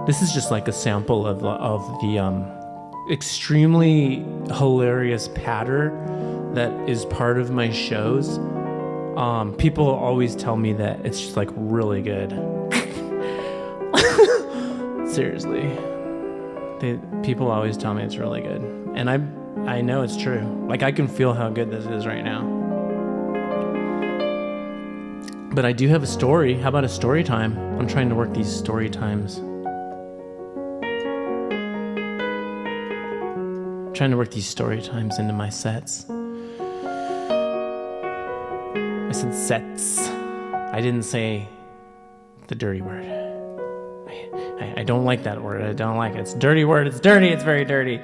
This is just like a sample of the extremely hilarious patter that is part of my shows. People always tell me that it's just like really good. Seriously. People always tell me it's really good. And I know it's true. Like, I can feel how good this is right now. But I do have a story. How about a story time? I'm trying to work these story times. Trying to work these story times into my sets. I said sets. I didn't say the dirty word. I don't like that word. I don't like it. It's a dirty word. It's dirty. It's very dirty.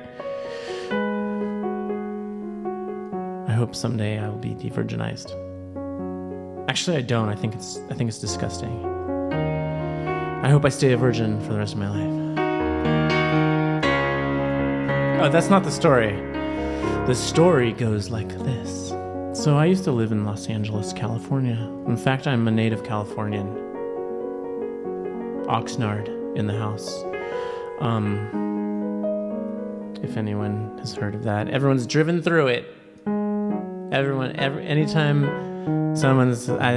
I hope someday I will be de-virginized. Actually, I don't. I think it's disgusting. I hope I stay a virgin for the rest of my life. Oh, that's not the story. The story goes like this. So I used to live in Los Angeles, California. In fact, I'm a native Californian. Oxnard in the house. If anyone has heard of that. Everyone's driven through it. Anytime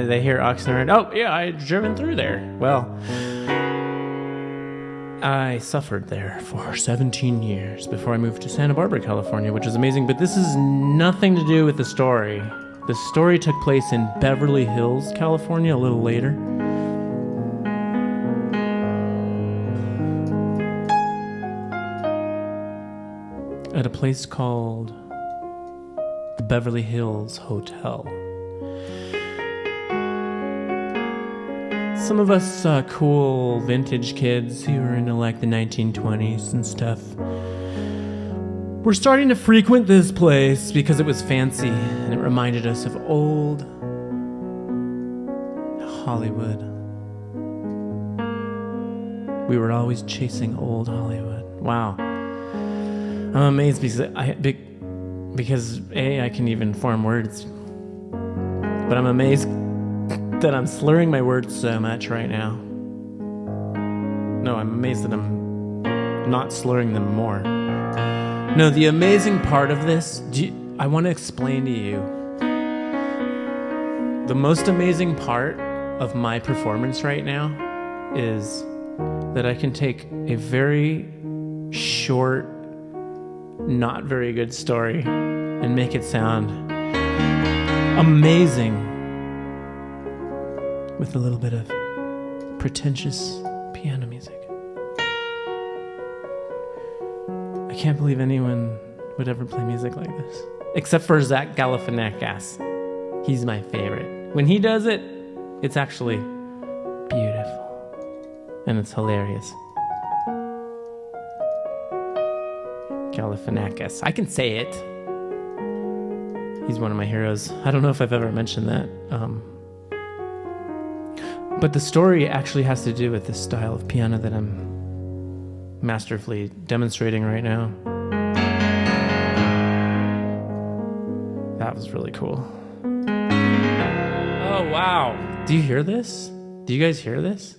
they hear Oxnard, oh yeah, I've driven through there. Well, I suffered there for 17 years before I moved to Santa Barbara, California, which is amazing, but this is nothing to do with the story. The story took place in Beverly Hills, California, a little later. At a place called the Beverly Hills Hotel. Some of us cool vintage kids who were into like the 1920s and stuff were starting to frequent this place because it was fancy and it reminded us of old Hollywood. We were always chasing old Hollywood. Wow. I'm amazed because I can even form words, but I'm amazed that I'm slurring my words so much right now. No, I'm amazed that I'm not slurring them more. No, the amazing part of this, I want to explain to you. The most amazing part of my performance right now is that I can take a very short, not very good story and make it sound amazing with a little bit of pretentious piano music. I can't believe anyone would ever play music like this, except for Zach Galifianakis. He's my favorite. When he does it, it's actually beautiful and it's hilarious. Galifianakis. I can say it. He's one of my heroes. I don't know if I've ever mentioned that. But the story actually has to do with this style of piano that I'm masterfully demonstrating right now. That was really cool. Oh, wow. Do you hear this? Do you guys hear this?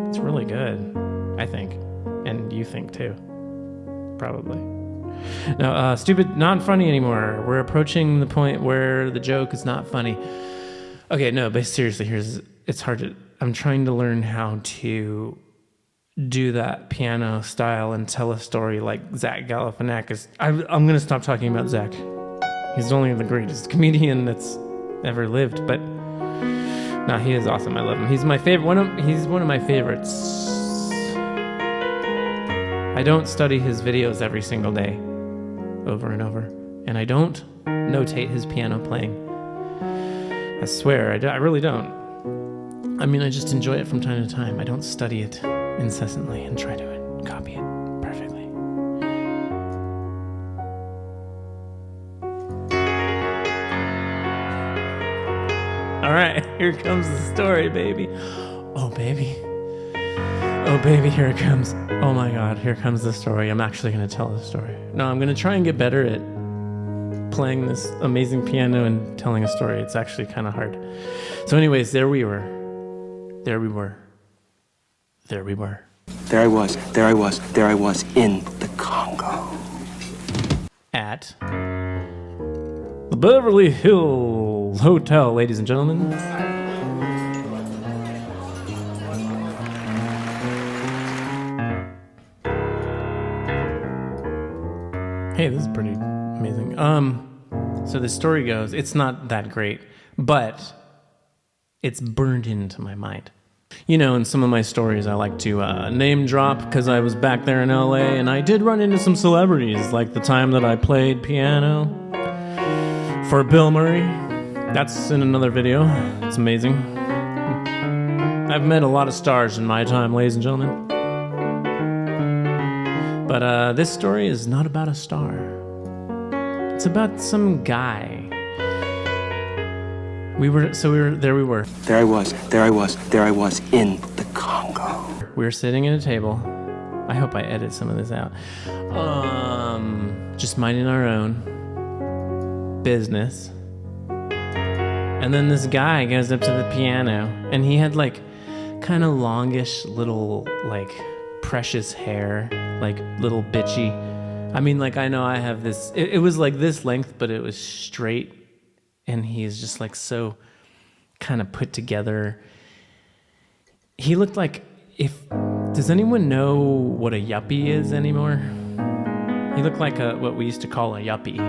It's really good, I think. And you think too. Probably. No, stupid, not funny anymore. We're approaching the point where the joke is not funny. Okay, no, but seriously, it's hard to, I'm trying to learn how to do that piano style and tell a story like Zach Galifianakis. I'm going to stop talking about Zach. He's only the greatest comedian that's ever lived, but no, he is awesome. I love him. He's my favorite. He's one of my favorites. I don't study his videos every single day, over and over, and I don't notate his piano playing. I swear, I really don't. I mean, I just enjoy it from time to time. I don't study it incessantly and try to copy it perfectly. All right, here comes the story, baby. Oh, baby. Oh, baby, here it comes. Oh, my God, here comes the story. I'm actually going to tell the story. No, I'm going to try and get better at playing this amazing piano and telling a story. It's actually kind of hard. So anyways, there we were. There we were. There we were. there I was in the Congo. At the Beverly Hills Hotel, ladies and gentlemen. Hey, this is pretty amazing. So the story goes, it's not that great, but it's burned into my mind. You know, in some of my stories, I like to name drop because I was back there in LA and I did run into some celebrities, like the time that I played piano for Bill Murray. That's in another video. It's amazing. I've met a lot of stars in my time, ladies and gentlemen. But this story is not about a star. It's about some guy. There I was in the Congo. We were sitting at a table. I hope I edit some of this out. Just minding our own business. And then this guy goes up to the piano, and he had like kind of longish little like precious hair, like little bitchy. I mean, like I know I have this. It was like this length, but it was straight. And he's just like so kind of put together. He looked like does anyone know what a yuppie is anymore? He looked like what we used to call a yuppie.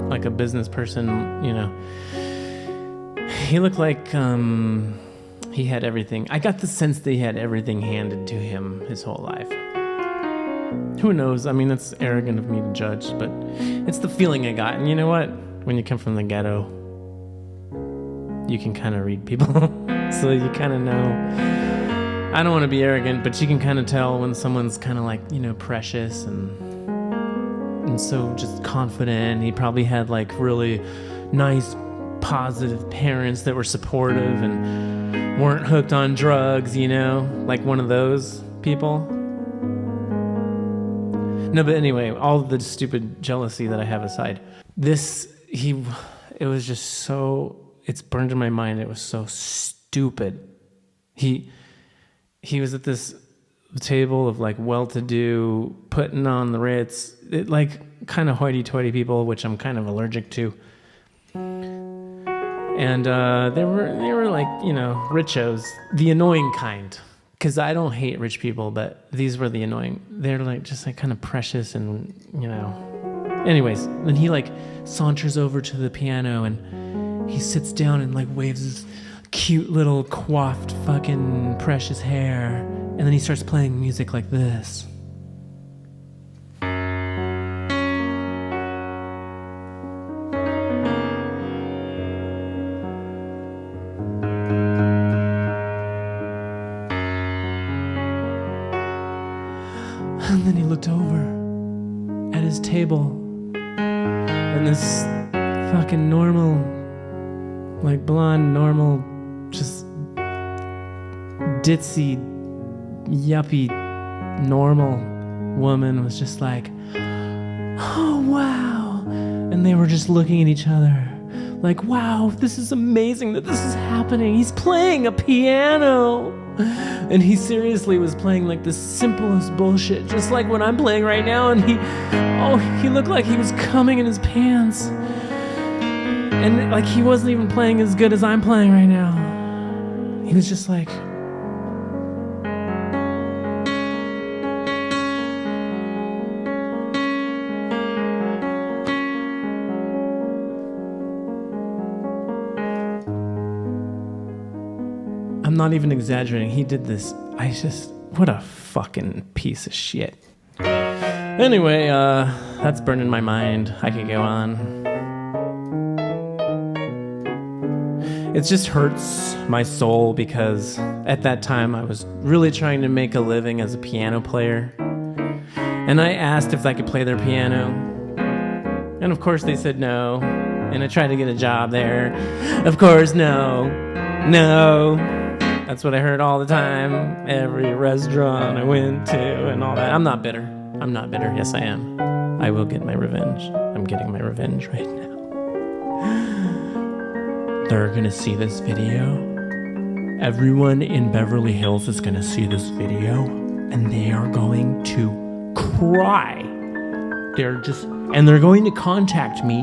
Like a business person, you know. He looked like he had everything. I got the sense that he had everything handed to him his whole life. Who knows? I mean, that's arrogant of me to judge, but it's the feeling I got. And you know what? When you come from the ghetto, you can kind of read people. So you kind of know. I don't want to be arrogant, but you can kind of tell when someone's kind of like, you know, precious and so just confident. He probably had like really nice, positive parents that were supportive and weren't hooked on drugs, you know, like one of those people. No, but anyway, all the stupid jealousy that I have aside, it was just so, it's burned in my mind. It was so stupid. He was at this table of like well-to-do, putting on the Ritz, like kind of hoity-toity people, which I'm kind of allergic to. And they were like, you know, richos, the annoying kind. Because I don't hate rich people, but these were the annoying. They're like just like kind of precious and, you know. Anyways, then he like saunters over to the piano and he sits down and like waves his cute little coiffed fucking precious hair. And then he starts playing music like this. And then he looked over at his table, and this fucking normal, like blonde, normal, just ditzy, yuppie, normal woman was just like, oh, wow. And they were just looking at each other like, wow, this is amazing that this is happening. He's playing a piano. And he seriously was playing like the simplest bullshit, just like what I'm playing right now. And he looked like he was coming in his pants. And like he wasn't even playing as good as I'm playing right now. He was just like, I'm not even exaggerating. He did this. What a fucking piece of shit. Anyway, that's burned in my mind. I could go on. It just hurts my soul because at that time I was really trying to make a living as a piano player. And I asked if I could play their piano. And of course they said no. And I tried to get a job there. Of course, no. That's what I heard all the time. Every restaurant I went to and all that. I'm not bitter. Yes, I am. I will get my revenge. I'm getting my revenge right now. They're gonna see this video Everyone in Beverly Hills is going to see this video and they are going to cry. They're going to contact me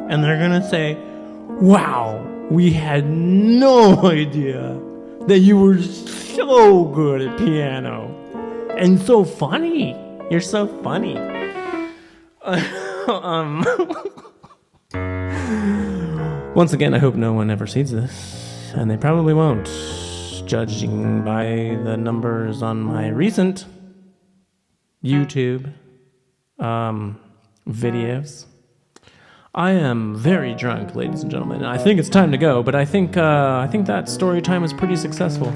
and they're going to say, wow, we had no idea that you were so good at piano and so funny. You're so funny. Once again, I hope no one ever sees this, and they probably won't, judging by the numbers on my recent YouTube videos. I am very drunk, ladies and gentlemen. I think it's time to go, but I think that story time was pretty successful.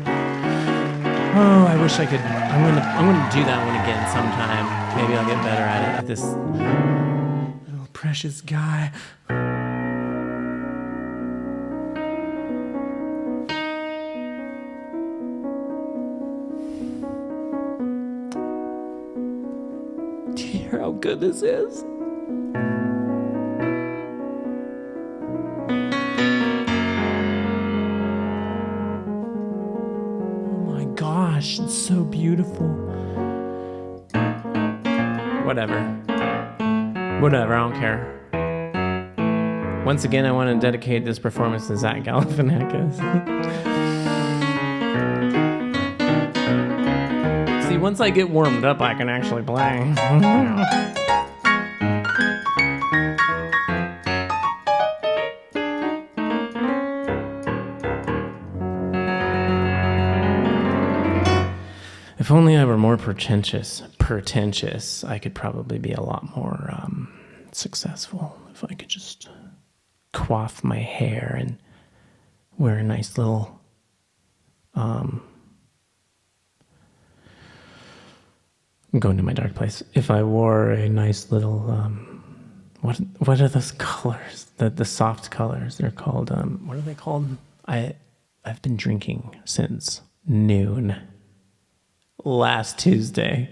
Oh, I wish I could. I'm gonna do that one again sometime. Maybe I'll get better at it. At this little precious guy. Do you hear how good this is? Gosh, it's so beautiful. Whatever, I don't care. Once again, I want to dedicate this performance to Zach Galifianakis. See, once I get warmed up, I can actually play. If only I were more pretentious, I could probably be a lot more successful. If I could just coif my hair and wear a nice little I'm going to my dark place. If I wore a nice little what are those colors? The soft colors. They're called what are they called? I've been drinking since noon last Tuesday.